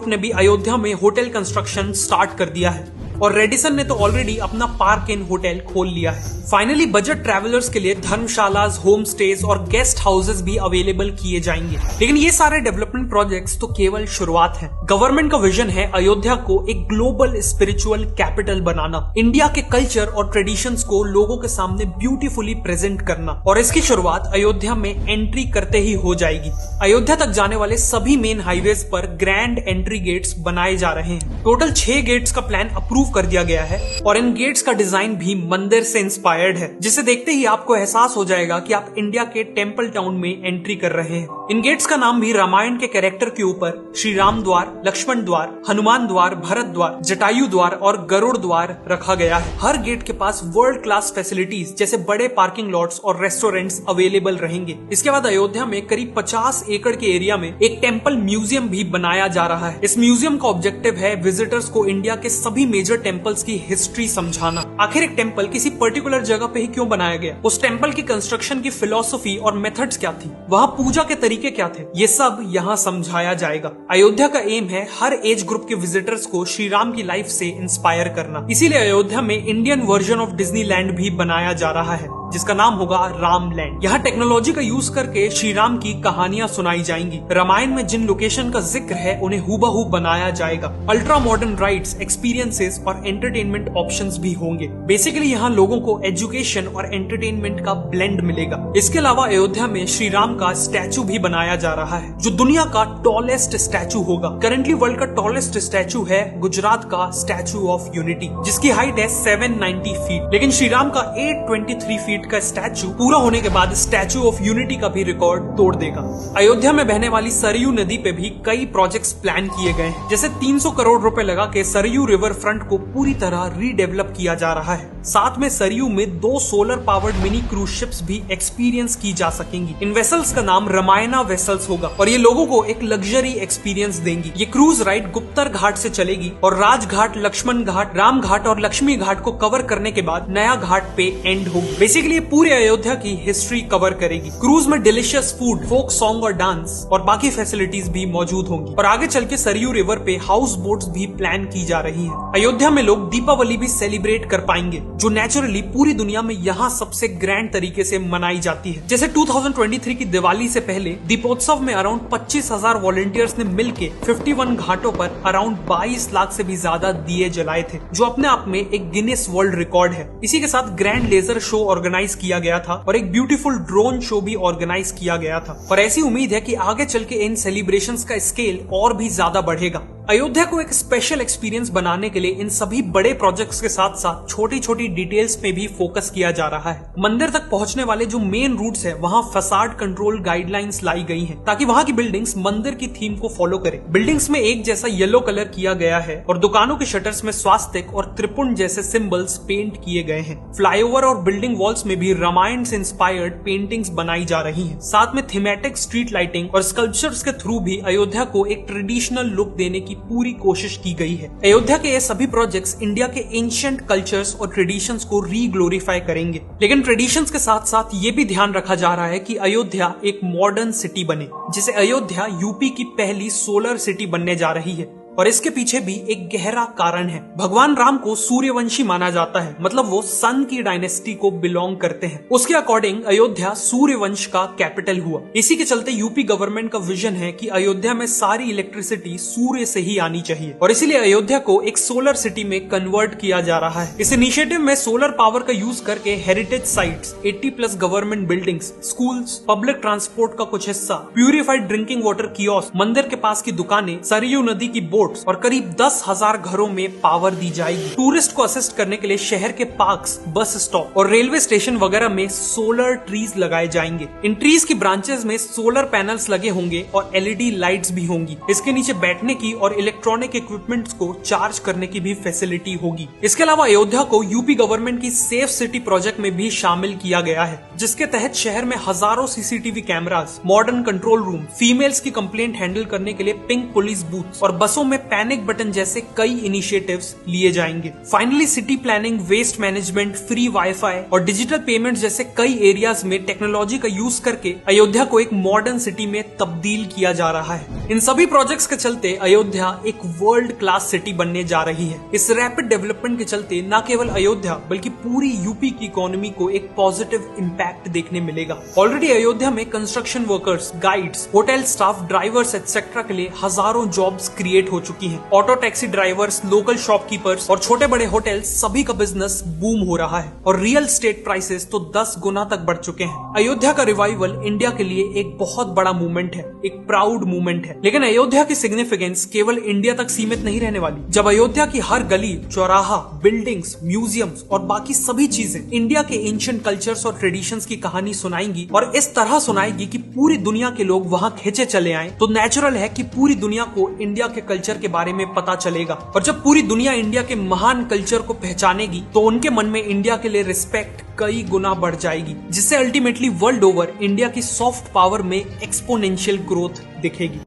Group ने भी अयोध्या में होटल कंस्ट्रक्शन स्टार्ट कर दिया है और रेडिसन ने तो ऑलरेडी अपना पार्क इन होटल खोल लिया है। फाइनली बजट ट्रैवलर्स के लिए धर्मशालास, होम स्टेज और गेस्ट हाउसेस भी अवेलेबल किए जाएंगे। लेकिन ये सारे डेवलपमेंट प्रोजेक्ट्स तो केवल शुरुआत है। गवर्नमेंट का विजन है अयोध्या को एक ग्लोबल स्पिरिचुअल कैपिटल बनाना, इंडिया के कल्चर और ट्रेडिशंस को लोगों के सामने ब्यूटीफुली प्रेजेंट करना, और इसकी शुरुआत अयोध्या में एंट्री करते ही हो जाएगी। अयोध्या तक जाने वाले सभी मेन हाईवेज पर ग्रैंड एंट्री गेट्स बनाए जा रहे हैं। टोटल 6 गेट्स का प्लान अप्रूव कर दिया गया है और इन गेट्स का डिजाइन भी मंदिर से इंस्पायर्ड है, जिसे देखते ही आपको एहसास हो जाएगा कि आप इंडिया के टेंपल टाउन में एंट्री कर रहे हैं। इन गेट्स का नाम भी रामायण के कैरेक्टर के ऊपर श्री राम द्वार, लक्ष्मण द्वार, हनुमान द्वार, भरत द्वार, जटायु द्वार और गरुड़ द्वार रखा गया है। हर गेट के पास वर्ल्ड क्लास फैसिलिटीज जैसे बड़े पार्किंग लॉट्स और रेस्टोरेंट्स अवेलेबल रहेंगे। इसके बाद अयोध्या में करीब 50 एकड़ के एरिया में एक टेंपल म्यूजियम भी बनाया जा रहा है। इस म्यूजियम का ऑब्जेक्टिव है विजिटर्स को इंडिया के सभी मेजर टेंपल्स की हिस्ट्री समझाना। आखिर एक टेंपल किसी पर्टिकुलर जगह पे ही क्यों बनाया गया, उस टेंपल की कंस्ट्रक्शन की फिलॉसफी और मेथड्स क्या थी, वहाँ पूजा के तरीके क्या थे, ये सब यहाँ समझाया जाएगा। अयोध्या का एम है हर एज ग्रुप के विजिटर्स को श्री राम की लाइफ से इंस्पायर करना। इसीलिए अयोध्या में इंडियन वर्जन ऑफ डिज्नीलैंड भी बनाया जा रहा है, जिसका नाम होगा रामलैंड। यहाँ टेक्नोलॉजी का यूज करके श्री राम की कहानियां सुनाई जाएंगी। रामायण में जिन लोकेशन का जिक्र है उन्हें हूबहू बनाया जाएगा। अल्ट्रा मॉडर्न राइड्स, एक्सपीरियंसेस और एंटरटेनमेंट ऑप्शंस भी होंगे। बेसिकली यहाँ लोगों को एजुकेशन और एंटरटेनमेंट का ब्लेंड मिलेगा। इसके अलावा अयोध्या में श्री राम का स्टैचू भी बनाया जा रहा है, जो दुनिया का टॉलेस्ट स्टैचू होगा। करंटली वर्ल्ड का टॉलेस्ट स्टैचू है गुजरात का स्टैचू ऑफ यूनिटी, जिसकी हाइट है 790 फीट। लेकिन श्री राम का 823 फीट का स्टैचू पूरा होने के बाद स्टैचू ऑफ यूनिटी का भी रिकॉर्ड तोड़ देगा। अयोध्या में बहने वाली सरयू नदी पे भी कई प्रोजेक्ट्स प्लान किए गए हैं, जैसे 300 करोड़ रुपए लगा के सरयू रिवर फ्रंट को पूरी तरह रीडेवलप किया जा रहा है। साथ में सरयू में 2 solar powered mini cruise ships भी एक्सपीरियंस की जा सकेंगी। इन वेसल्स का नाम रामायणा वेसल्स होगा और ये लोगों को एक लग्जरी एक्सपीरियंस देंगी। ये क्रूज राइड गुप्तर घाट से चलेगी और राजघाट, लक्ष्मण घाट, राम घाट और लक्ष्मी घाट को कवर करने के बाद नया घाट पे एंड होगी। बेसिकली पूरे अयोध्या की हिस्ट्री कवर करेगी। क्रूज में डिलीशियस फूड, फोक सॉन्ग और डांस और बाकी फैसिलिटीज भी मौजूद होंगी। और आगे चल के सरयू रिवर पे हाउस बोट्स भी प्लान की जा रही है। अयोध्या में लोग दीपावली भी सेलिब्रेट कर पाएंगे, जो नेचुरली पूरी दुनिया में यहाँ सबसे ग्रैंड तरीके से मनाई जाती है। जैसे 2023 की दिवाली से पहले दीपोत्सव में अराउंड 25,000 वॉलंटियर्स ने मिलके 51 घाटों पर अराउंड 22 लाख से भी ज्यादा दिए जलाए थे, जो अपने आप में एक गिनेस वर्ल्ड रिकॉर्ड है। इसी के साथ ग्रैंड लेजर शो ऑर्गेनाइज किया गया था और एक ब्यूटीफुल ड्रोन शो भी ऑर्गेनाइज किया गया था। और ऐसी उम्मीद है कि आगे चल के इन सेलिब्रेशंस का स्केल और भी ज्यादा बढ़ेगा। अयोध्या को एक स्पेशल एक्सपीरियंस बनाने के लिए इन सभी बड़े प्रोजेक्ट्स के साथ साथ छोटी छोटी डिटेल्स पे भी फोकस किया जा रहा है। मंदिर तक पहुंचने वाले जो मेन रूट्स है, वहां फसाड कंट्रोल गाइडलाइंस लाई गई हैं, ताकि वहां की बिल्डिंग्स मंदिर की थीम को फॉलो करें। बिल्डिंग्स में एक जैसा येलो कलर किया गया है और दुकानों के शटर्स में स्वास्तिक और त्रिपुंड जैसे सिंबल्स पेंट किए गए हैं। फ्लाईओवर और बिल्डिंग वॉल्स में भी रामायण से इंस्पायर्ड पेंटिंग्स बनाई जा रही हैं। साथ में थीमेटिक स्ट्रीट लाइटिंग और स्कल्पचर्स के थ्रू भी अयोध्या को एक ट्रेडिशनल लुक देने की पूरी कोशिश की गई है। अयोध्या के ये सभी प्रोजेक्ट्स इंडिया के एंशिएंट कल्चर्स और ट्रेडिशंस को रीग्लोरीफाई करेंगे। लेकिन ट्रेडिशंस के साथ साथ ये भी ध्यान रखा जा रहा है कि अयोध्या एक मॉडर्न सिटी बने, जिसे अयोध्या यूपी की पहली सोलर सिटी बनने जा रही है। और इसके पीछे भी एक गहरा कारण है। भगवान राम को सूर्यवंशी माना जाता है, मतलब वो सन की डायनेस्टी को बिलोंग करते हैं। उसके अकॉर्डिंग अयोध्या सूर्यवंश का कैपिटल हुआ। इसी के चलते यूपी गवर्नमेंट का विजन है कि अयोध्या में सारी इलेक्ट्रिसिटी सूर्य से ही आनी चाहिए और इसीलिए अयोध्या को एक सोलर सिटी में कन्वर्ट किया जा रहा है। इस इनिशिएटिव में सोलर पावर का यूज करके heritage sites, 80+ government buildings, schools, public transport का कुछ हिस्सा, प्यूरिफाइड ड्रिंकिंग वाटर कियोस्क, मंदिर के पास की दुकानें, सरयू नदी की बोट और करीब 10,000 घरों में पावर दी जाएगी। टूरिस्ट को असिस्ट करने के लिए शहर के पार्क्स, बस स्टॉप और रेलवे स्टेशन वगैरह में सोलर ट्रीज लगाए जाएंगे। इन ट्रीज की ब्रांचेस में सोलर पैनल्स लगे होंगे और LED लाइट्स भी होंगी। इसके नीचे बैठने की और इलेक्ट्रॉनिक इक्विपमेंट्स को चार्ज करने की भी फैसिलिटी होगी। इसके अलावा अयोध्या को यूपी गवर्नमेंट की सेफ सिटी प्रोजेक्ट में भी शामिल किया गया है, जिसके तहत शहर में हजारों CCTV cameras, modern control room, females की कंप्लेंट हैंडल करने के लिए पिंक पुलिस बूथ और बसों में पैनिक बटन जैसे कई इनिशिएटिव्स लिए जाएंगे। Finally city planning, waste management, free wifi और डिजिटल पेमेंट जैसे कई एरियाज में टेक्नोलॉजी का यूज करके अयोध्या को एक मॉडर्न सिटी में तब्दील किया जा रहा है। इन सभी प्रोजेक्ट्स के चलते अयोध्या एक वर्ल्ड क्लास सिटी बनने जा रही है। इस रैपिड डेवलपमेंट के चलते न केवल अयोध्या बल्कि पूरी यूपी की इकोनॉमी को एक पॉजिटिव इम्पैक्ट देखने मिलेगा। ऑलरेडी अयोध्या में construction workers, guides, hotel staff, drivers etcetera के लिए हजारों जॉब्स क्रिएट हो चुकी हैं। Auto taxi drivers, local shopkeepers और छोटे बड़े होटल सभी का बिजनेस बूम हो रहा है और रियल एस्टेट प्राइसेस तो 10 गुना तक बढ़ चुके हैं। अयोध्या का रिवाइवल इंडिया के लिए एक बहुत बड़ा मूवमेंट है, एक प्राउड मूवमेंट है। लेकिन अयोध्या की सिग्निफिकेंस केवल इंडिया तक सीमित नहीं रहने वाली। जब अयोध्या की हर गली, चौराहा, बिल्डिंग्स, म्यूजियम्स और बाकी सभी चीजें इंडिया के एंशिएंट कल्चर्स और ट्रेडिशंस की कहानी सुनाएंगी और इस तरह सुनाएगी कि पूरी दुनिया के लोग वहां खींचे चले आए, तो नेचुरल है कि पूरी दुनिया को इंडिया के कल्चर के बारे में पता चलेगा। और जब पूरी दुनिया इंडिया के महान कल्चर को पहचानेगी तो उनके मन में इंडिया के लिए रिस्पेक्ट कई गुना बढ़ जाएगी, जिससे अल्टीमेटली वर्ल्ड ओवर इंडिया की सॉफ्ट पावर में एक्सपोनेंशियल ग्रोथ दिखेगी।